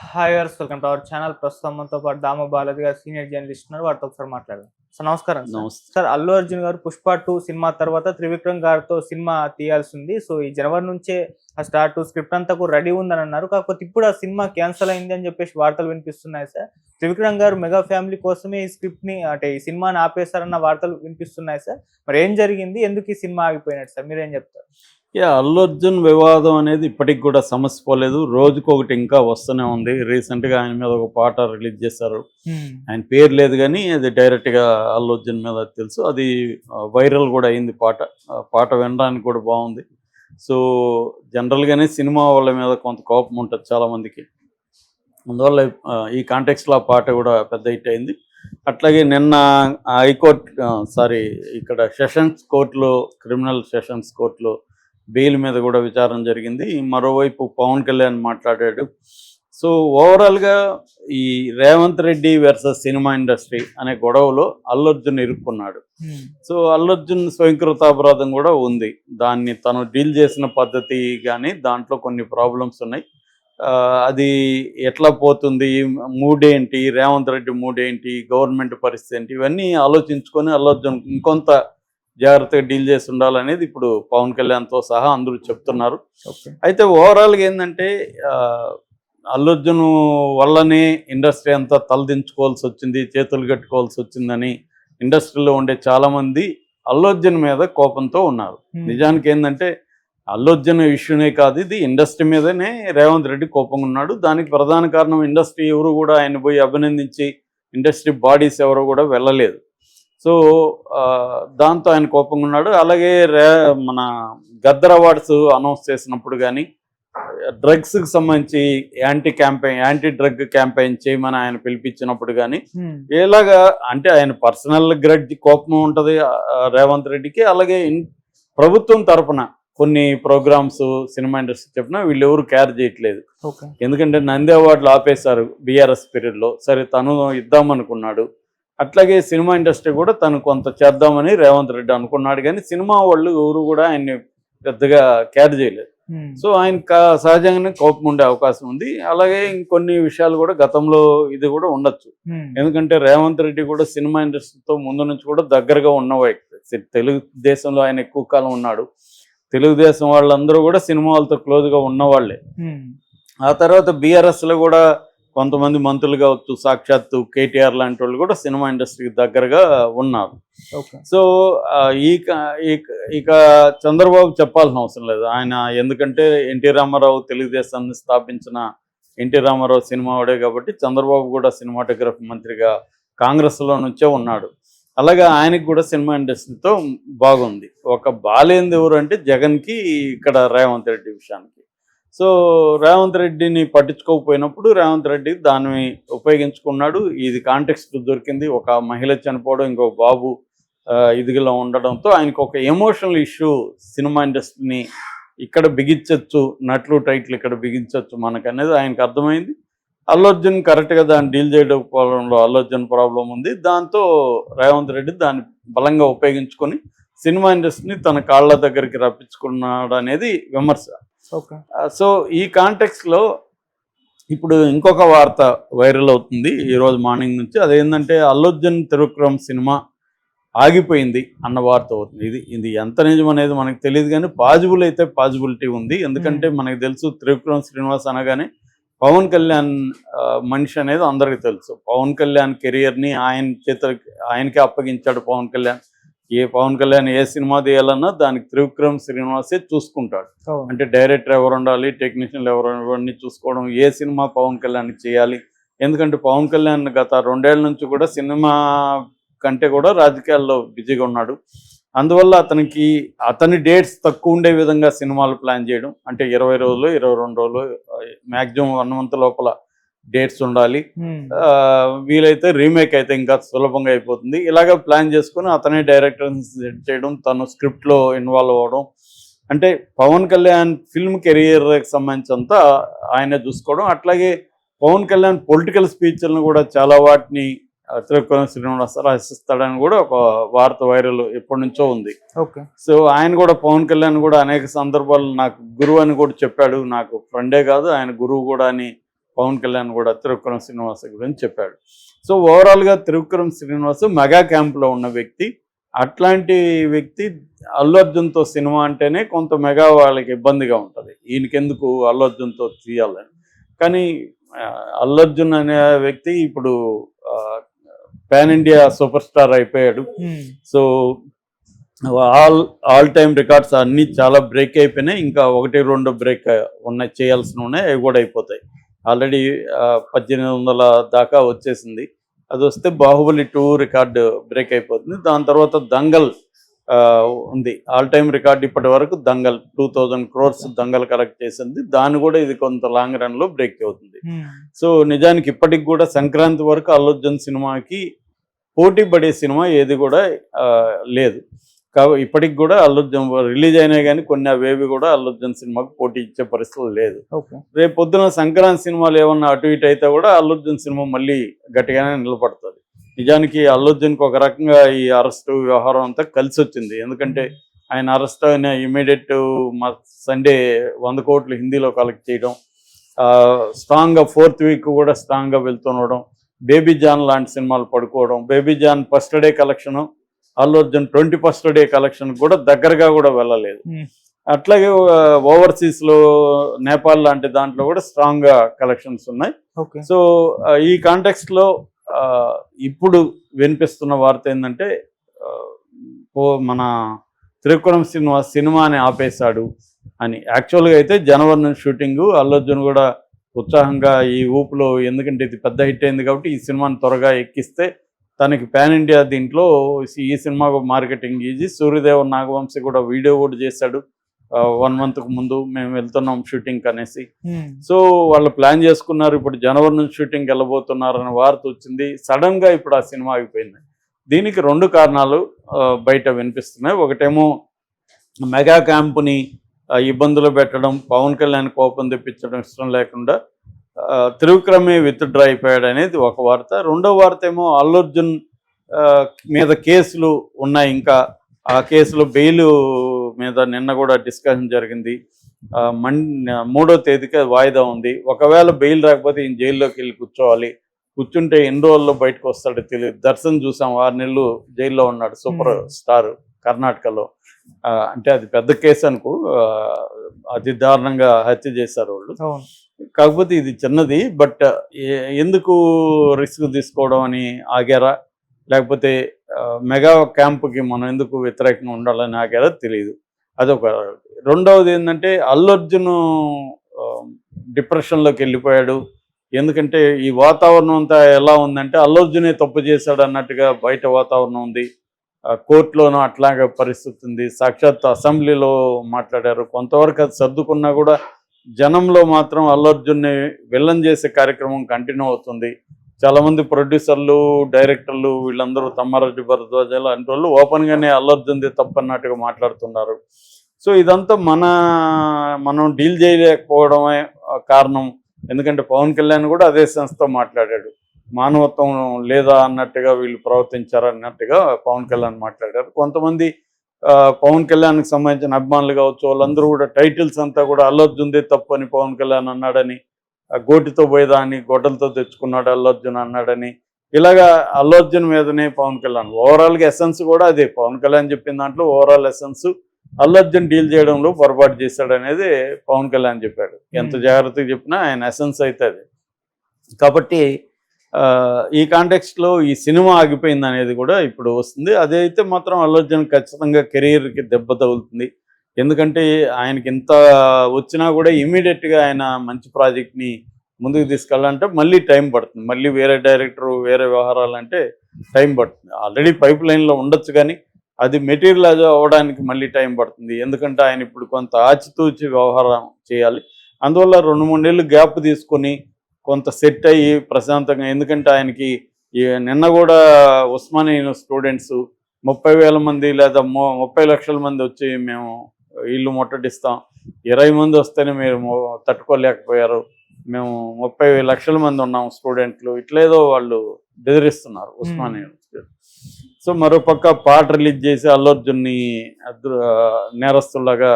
Hi guys, welcome to our channel. ప్రస్తుతం మనతో పాటు దామ బాలాజీ గారు సీనియర్ జర్నలిస్ట్ ఉన్నారు. వారితో ఒకసారి మాట్లాడదాం. సార్ నమస్కారం. నమస్తే. సార్ అల్లు అర్జున్ గారు పుష్ప 2 సినిమా తర్వాత త్రివిక్రమ్ గారితో సినిమా తీయాల్సి ఉంది. సో ఈ జనవరి నుంచే ఆ స్టార్ట్ స్క్రిప్ట్ అంతా కూడా రెడీ ఉందని అన్నారు. కాకపోతే ఇప్పుడు ఆ సినిమా క్యాన్సిల్ అయింది అని చెప్పేసి వార్తలు వినిపిస్తున్నాయి సార్. త్రివిక్రమ్ గారు మెగా ఫ్యామిలీ కోసమే ఈ స్క్రిప్ట్ ని అంటే ఈ సినిమాని ఆపేశారన్న వార్తలు వినిపిస్తున్నాయి సార్. మరి ఏం జరిగింది, ఎందుకు ఈ సినిమా ఆగిపోయినట్టు సార్, మీరేం చెప్తారు? అల్లు అర్జున్ వివాదం అనేది ఇప్పటికి కూడా సమస్య పోలేదు. రోజుకొకటి ఇంకా వస్తూనే ఉంది. రీసెంట్గా ఆయన మీద ఒక పాట రిలీజ్ చేశారు. ఆయన పేరు లేదు కానీ అది డైరెక్ట్గా అల్లు అర్జున్ మీద తెలుసు. అది వైరల్ కూడా అయింది పాట. పాట వినడానికి కూడా బాగుంది. సో జనరల్గానే సినిమా వాళ్ళ మీద కొంత కోపం ఉంటుంది చాలామందికి. అందువల్ల ఈ కాంటెక్స్లో ఆ పాట కూడా పెద్ద హిట్ అయింది. అట్లాగే నిన్న హైకోర్టు ఇక్కడ సెషన్స్ కోర్టులో, క్రిమినల్ సెషన్స్ కోర్టులో బెయిల్ మీద కూడా విచారణ జరిగింది. మరోవైపు పవన్ కళ్యాణ్ మాట్లాడాడు. సో ఓవరాల్గా ఈ Revanth Reddy versus cinema industry అనే గొడవలో అల్లు అర్జున్ ఇరుక్కున్నాడు. సో అల్లు అర్జున్ స్వయంకృతాపరాధం కూడా ఉంది. దాన్ని తను డీల్ చేసిన పద్ధతి కానీ దాంట్లో కొన్ని ప్రాబ్లమ్స్ ఉన్నాయి. అది ఎట్లా పోతుంది, మూడ్ ఏంటి, రేవంత్ రెడ్డి మూడ్ ఏంటి, గవర్నమెంట్ పరిస్థితి ఏంటి, ఇవన్నీ ఆలోచించుకొని అల్లు అర్జున్ ఇంకొంత జాగ్రత్తగా డీల్ చేసి ఉండాలనేది ఇప్పుడు పవన్ కళ్యాణ్తో సహా అందరూ చెప్తున్నారు. అయితే ఓవరాల్గా ఏంటంటే అల్లు అర్జున్ వల్లనే ఇండస్ట్రీ అంతా తలదించుకోవాల్సి వచ్చింది, చేతులు కట్టుకోవాల్సి వచ్చిందని ఇండస్ట్రీలో ఉండే చాలామంది అల్లు అర్జున్ మీద కోపంతో ఉన్నారు. నిజానికి ఏంటంటే అల్లు అర్జున్ ఇష్యూనే కాదు, ఇది ఇండస్ట్రీ మీదనే రేవంత్ రెడ్డి కోపంగా ఉన్నాడు. దానికి ప్రధాన కారణం ఇండస్ట్రీ ఎవరు కూడా ఆయన పోయి అభినందించి ఇండస్ట్రీ బాడీస్ ఎవరు కూడా వెళ్ళలేదు. సో దాంతో ఆయన కోపంగా ఉన్నాడు. అలాగే మన గద్దర్ అవార్డ్స్ అనౌన్స్ చేసినప్పుడు కానీ డ్రగ్స్కి సంబంధించి యాంటీ డ్రగ్ క్యాంపెయిన్ చేయమని ఆయన పిలిపించినప్పుడు కానీ ఎలాగా అంటే ఆయన పర్సనల్ గ్రడ్జ్ కోపం ఉంటుంది రేవంత్ రెడ్డికి. అలాగే ప్రభుత్వం తరఫున కొన్ని ప్రోగ్రామ్స్ సినిమా ఇండస్ట్రీ చెప్పినా వీళ్ళు ఎవరు కేర్ చేయట్లేదు. ఎందుకంటే నంది అవార్డులు ఆపేశారు బీఆర్ఎస్ పీరియడ్లో. సరే తను ఇద్దామనుకున్నాడు. అట్లాగే సినిమా ఇండస్ట్రీ కూడా తను కొంత చేద్దామని రేవంత్ రెడ్డి అనుకున్నాడు, కానీ సినిమా వాళ్ళు ఎవరు కూడా ఆయన్ని పెద్దగా కేర్ చేయలేదు. సో ఆయన సహజంగానే కోపం ఉండే అవకాశం ఉంది. అలాగే ఇంకొన్ని విషయాలు కూడా గతంలో ఇది కూడా ఉండొచ్చు. ఎందుకంటే రేవంత్ రెడ్డి కూడా సినిమా ఇండస్ట్రీతో ముందు నుంచి కూడా దగ్గరగా ఉన్న వ్యక్తి. తెలుగుదేశంలో ఆయన ఎక్కువ కాలం ఉన్నాడు. తెలుగుదేశం వాళ్ళందరూ కూడా సినిమా వాళ్ళతో క్లోజ్గా ఉన్నవాళ్లే. ఆ తర్వాత బీఆర్ఎస్లో కూడా కొంతమంది మంత్రులు కావచ్చు, సాక్షాత్తు కేటీఆర్ లాంటి వాళ్ళు కూడా సినిమా ఇండస్ట్రీకి దగ్గరగా ఉన్నారు. సో ఇక చంద్రబాబు చెప్పాల్సిన అవసరం లేదు. ఆయన ఎందుకంటే ఎన్టీ రామారావు తెలుగుదేశాన్ని స్థాపించిన ఎన్టీ రామారావు సినిమా వాడే కాబట్టి చంద్రబాబు కూడా సినిమాటోగ్రఫీ మంత్రిగా కాంగ్రెస్లో నుంచే ఉన్నాడు. అలాగే ఆయనకి కూడా సినిమా ఇండస్ట్రీతో బాగుంది. ఒక బాలేంది ఎవరు అంటే జగన్కి, ఇక్కడ రేవంత్ రెడ్డి విషయానికి. సో రేవంత్ రెడ్డిని పట్టించుకోకపోయినప్పుడు రేవంత్ రెడ్డి దాన్ని ఉపయోగించుకున్నాడు. ఇది కాంటెక్స్ట్ దొరికింది. ఒక మహిళ చనిపోవడం, ఇంకో బాబు ఇదిలో ఉండడంతో ఆయనకు ఒక ఎమోషనల్ ఇష్యూ, సినిమా ఇండస్ట్రీని ఇక్కడ బిగించవచ్చు, నట్లు టైట్లు ఇక్కడ బిగించవచ్చు మనకు అనేది ఆయనకు అర్థమైంది. అల్లు అర్జున్ కరెక్ట్గా దాన్ని డీల్ చేయకపోవడంలో అల్లు అర్జున్ ప్రాబ్లం ఉంది. దాంతో రేవంత్ రెడ్డి దాన్ని బలంగా ఉపయోగించుకొని సినిమా ఇండస్ట్రీని తన కాళ్ళ దగ్గరికి రప్పించుకున్నాడు అనేది విమర్శ. సో ఈ కాంటెక్స్లో ఇప్పుడు ఇంకొక వార్త వైరల్ అవుతుంది ఈరోజు మార్నింగ్ నుంచి. అదేంటంటే అల్లు అర్జున్ త్రివిక్రమ్ సినిమా ఆగిపోయింది అన్న వార్త అవుతుంది. ఇది ఎంత నిజం అనేది మనకు తెలియదు, కానీ పాజిబిలిటీ ఉంది. ఎందుకంటే మనకు తెలుసు త్రివిక్రమ్ శ్రీనివాస్ అనగానే పవన్ కళ్యాణ్ మనిషి అనేది అందరికీ తెలుసు. పవన్ కళ్యాణ్ కెరియర్ని ఆయనకే అప్పగించాడు పవన్ కళ్యాణ్. పవన్ కళ్యాణ్ ఏ సినిమా తీయాలన్నా దానికి త్రివిక్రమ్ శ్రీనివాసే చూసుకుంటాడు. అంటే డైరెక్టర్ ఎవరు ఉండాలి, టెక్నీషియన్లు ఎవరిని చూసుకోవడం, ఏ సినిమా పవన్ కళ్యాణ్కి చేయాలి. ఎందుకంటే పవన్ కళ్యాణ్ గత 2 ఏళ్ల నుంచి కూడా సినిమా కంటే కూడా రాజకీయాల్లో బిజీగా ఉన్నాడు. అందువల్ల అతని డేట్స్ తక్కువ ఉండే విధంగా సినిమాలు ప్లాన్ చేయడం, అంటే 20 రోజులు 22 రోజులు మ్యాక్సిమం 1 మంత్ లోపల డేట్స్ ఉండాలి. వీలైతే రీమేక్ అయితే ఇంకా సులభంగా అయిపోతుంది. ఇలాగ ప్లాన్ చేసుకుని అతనే డైరెక్టర్ని సెట్ చేయడం, తను స్క్రిప్ట్లో ఇన్వాల్వ్ అవ్వడం, అంటే పవన్ కళ్యాణ్ ఫిల్మ్ కెరియర్కి సంబంధించినంతా ఆయనే చూసుకోవడం. అట్లాగే పవన్ కళ్యాణ్ పొలిటికల్ స్పీచ్లను కూడా చాలా వాటిని త్రివిక్రమ్ శ్రీనివాస్ రాసిస్తాడని కూడా ఒక వార్త వైరల్ ఎప్పటి నుంచో ఉంది. సో ఆయన కూడా పవన్ కళ్యాణ్ కూడా అనేక సందర్భాలు నాకు గురువు అని కూడా చెప్పాడు, నాకు ఫ్రెండే కాదు ఆయన గురువు కూడా అని పవన్ కళ్యాణ్ కూడా త్రివిక్రమ్ శ్రీనివాస్ గురించి చెప్పాడు. సో ఓవరాల్గా త్రివిక్రమ్ శ్రీనివాస్ మెగా క్యాంప్లో ఉన్న వ్యక్తి. అట్లాంటి వ్యక్తి అల్లు అర్జున్తో సినిమా అంటేనే కొంత మెగా వాళ్ళకి ఇబ్బందిగా ఉంటుంది, ఈయనకెందుకు అల్లు అర్జున్తో తీయాలని. కానీ అల్లు అర్జున్ అనే వ్యక్తి ఇప్పుడు పాన్ ఇండియా సూపర్ స్టార్ అయిపోయాడు. సో ఆల్ టైమ్ రికార్డ్స్ అన్నీ చాలా బ్రేక్ అయిపోయినాయి. ఇంకా 1-2 బ్రేక్ ఉన్నాయి, చేయాల్సిన ఉన్నాయి, అవి కూడా అయిపోతాయి. ఆల్రెడీ 1800 దాకా వచ్చేసింది. అది వస్తే బాహుబలి 2 రికార్డు బ్రేక్ అయిపోతుంది. దాని తర్వాత దంగల్ ఉంది, ఆల్ టైమ్ రికార్డు ఇప్పటి వరకు దంగల్ 2000 crores దంగల్ కలెక్ట్ చేసింది. దాన్ని కూడా ఇది కొంత లాంగ్ రన్లో బ్రేక్ అవుతుంది. సో నిజానికి ఇప్పటికి కూడా సంక్రాంతి వరకు అల్లు అర్జున్ సినిమాకి పోటీ పడే సినిమా ఏది కూడా లేదు. కాబట్టి ఇప్పటికి కూడా అల్లు అర్జున్ రిలీజ్ అయినా కానీ కొన్ని అవేవి కూడా అల్లు అర్జున్ సినిమాకు పోటీ ఇచ్చే పరిస్థితులు లేదు. రేపు పొద్దున సంక్రాంతి సినిమాలు ఏమన్నా అటు ఇటు అయితే కూడా అల్లు అర్జున్ సినిమా మళ్ళీ గట్టిగానే నిలబడుతుంది. నిజానికి అల్లు అర్జున్కి ఒక రకంగా ఈ అరెస్టు వ్యవహారం అంతా కలిసి వచ్చింది. ఎందుకంటే ఆయన అరెస్ట్ అయిన ఇమీడియట్ సండే 100 కోట్లు హిందీలో కలెక్ట్ చేయడం, స్ట్రాంగ్గా 4th వీక్ కూడా స్ట్రాంగ్గా వెళ్తుండడం, బేబీ జాన్ లాంటి సినిమాలు పడుకోవడం, Baby John first day collection Allu Arjun 21st day collection కూడా దగ్గరగా కూడా వెళ్ళలేదు. అట్లాగే ఓవర్సీస్లో నేపాల్ లాంటి దాంట్లో కూడా స్ట్రాంగ్గా కలెక్షన్స్ ఉన్నాయి. సో ఈ కాంటెక్స్ట్లో ఇప్పుడు వినిపిస్తున్న వార్త ఏంటంటే మన త్రివిక్రమ్ శ్రీనివాస్ సినిమాని ఆపేశాడు అని. యాక్చువల్గా అయితే జనవరి నుంచి షూటింగు, అల్లు అర్జున్ కూడా ఉత్సాహంగా ఈ ఊపులో, ఎందుకంటే ఇది పెద్ద హిట్ అయింది కాబట్టి ఈ సినిమాని త్వరగా ఎక్కిస్తే తనకి పాన్ ఇండియా దీంట్లో ఈ సినిమాకు మార్కెటింగ్ ఈజీ. సూర్యదేవ్ నాగవంశీ కూడా వీడియో కూడా చేశాడు 1 monthకు ముందు, మేము వెళ్తున్నాం షూటింగ్ అనేసి. సో వాళ్ళు ప్లాన్ చేసుకున్నారు, ఇప్పుడు జనవరి నుంచి షూటింగ్కి వెళ్ళబోతున్నారని వార్త వచ్చింది. సడన్గా ఇప్పుడు ఆ సినిమా ఆగిపోయింది. దీనికి 2 కారణాలు బయట వినిపిస్తున్నాయి. ఒకటేమో మెగా క్యాంపుని ఇబ్బందులు పెట్టడం, పవన్ కళ్యాణ్ కోపం తెప్పించడం ఇష్టం లేకుండా త్రివిక్రమే విత్డ్రా అయిపోయాడు అనేది ఒక వార్త. రెండో వార్త ఏమో అల్లు అర్జున్ మీద కేసులు ఉన్నాయి, ఇంకా ఆ కేసులో బెయిల్ మీద నిన్న కూడా డిస్కషన్ జరిగింది. 3వ తేదీకి వాయిదా ఉంది. ఒకవేళ బెయిల్ రాకపోతే ఈయన జైల్లోకి వెళ్ళి కూర్చోవాలి. కూర్చుంటే ఎన్ని రోజుల్లో బయటకు వస్తాడో తెలియదు. దర్శన్ చూసాం 6 నెలలు జైల్లో ఉన్నాడు, సూపర్ స్టార్ కర్ణాటకలో. అంటే అది పెద్ద కేసు అనుకో, అతి దారుణంగా హత్య చేశారు వాళ్ళు. కాకపోతే ఇది చిన్నది. బట్ ఎందుకు రిస్క్ తీసుకోవడం అని ఆగారా, లేకపోతే మెగా క్యాంపుకి మనం ఎందుకు వ్యతిరేకంగా ఉండాలని ఆగారా తెలియదు. అదొక. రెండవది ఏంటంటే అల్లు అర్జున్ డిప్రెషన్లోకి వెళ్ళిపోయాడు. ఎందుకంటే ఈ వాతావరణం అంతా ఎలా ఉందంటే అల్లు అర్జునే తప్పు చేశాడు అన్నట్టుగా బయట వాతావరణం ఉంది. కోర్టులోనూ అట్లాగే పరిస్థితి ఉంది. సాక్షాత్ అసెంబ్లీలో మాట్లాడారు. కొంతవరకు అది సర్దుకున్నా కూడా జనంలో మాత్రం అల్లు అర్జున్ని విలన్ చేసే కార్యక్రమం కంటిన్యూ అవుతుంది. చాలామంది ప్రొడ్యూసర్లు, డైరెక్టర్లు వీళ్ళందరూ తమ్మారెడ్డి భరద్వాజ్ అంటే వాళ్ళు ఓపెన్గానే అల్లు అర్జున్ది తప్పన్నట్టుగా మాట్లాడుతున్నారు. సో ఇదంతా మనం డీల్ చేయలేకపోవడమే కారణం. ఎందుకంటే పవన్ కళ్యాణ్ కూడా అదే సంస్థతో మాట్లాడాడు. మానవత్వం లేదా అన్నట్టుగా వీళ్ళు ప్రవర్తించారు అన్నట్టుగా పవన్ కళ్యాణ్ మాట్లాడారు. కొంతమంది పవన్ కళ్యాణ్కి సంబంధించిన అభిమానులు కావచ్చు, వాళ్ళందరూ కూడా టైటిల్స్ అంతా కూడా అల్లు అర్జున్దే తప్పు అని పవన్ కళ్యాణ్ అన్నాడని, గోటితో పోయేదాన్ని గొడ్డలతో తెచ్చుకున్నాడు అల్లు అర్జున్ అన్నాడని, ఇలాగా అల్లు అర్జున్ మీదనే పవన్ కళ్యాణ్. ఓవరాల్గా ఎసెన్స్ కూడా అదే. పవన్ కళ్యాణ్ చెప్పిన దాంట్లో overall essence Allu Arjun deal చేయడంలో పొరపాటు చేశాడు అనేది పవన్ కళ్యాణ్ చెప్పాడు. ఎంత జాగ్రత్తగా చెప్పినా ఆయన ఎసెన్స్ అయితే అది. కాబట్టి ఈ కాంటెక్స్ట్లో ఈ సినిమా ఆగిపోయింది అనేది కూడా ఇప్పుడు వస్తుంది. అదైతే మాత్రం అల్లు అర్జున్ ఖచ్చితంగా కెరీర్కి దెబ్బ తగులుతుంది. ఎందుకంటే ఆయనకి ఇంత వచ్చినా కూడా ఇమీడియట్గా ఆయన మంచి ప్రాజెక్ట్ని ముందుకు తీసుకెళ్ళాలంటే మళ్ళీ టైం పడుతుంది. మళ్ళీ వేరే డైరెక్టరు, వేరే వ్యవహారాలు అంటే టైం పడుతుంది. ఆల్రెడీ పైప్ లైన్లో ఉండొచ్చు కానీ అది మెటీరియల్ అవ్వడానికి మళ్ళీ టైం పడుతుంది. ఎందుకంటే ఆయన ఇప్పుడు కొంత ఆచితూచి వ్యవహారం చేయాలి. అందువల్ల 2-3 నెలలు గ్యాప్ తీసుకొని కొంత సెట్ అయ్యి ప్రశాంతంగా, ఎందుకంటే ఆయనకి నిన్న కూడా ఉస్మానియా స్టూడెంట్స్ 30,000 మంది లేదా 30 లక్షల మంది వచ్చి మేము ఇల్లు ముట్టడిస్తాం, 20 మంది వస్తేనే మీరు తట్టుకోలేకపోయారు, మేము 30 లక్షల మంది ఉన్నాం స్టూడెంట్లు, ఇట్లేదో వాళ్ళు బెదిరిస్తున్నారు ఉస్మానియా. సో మరోపక్క పాట రిలీజ్ చేసి అల్లు అర్జున్ని నేరస్తులాగా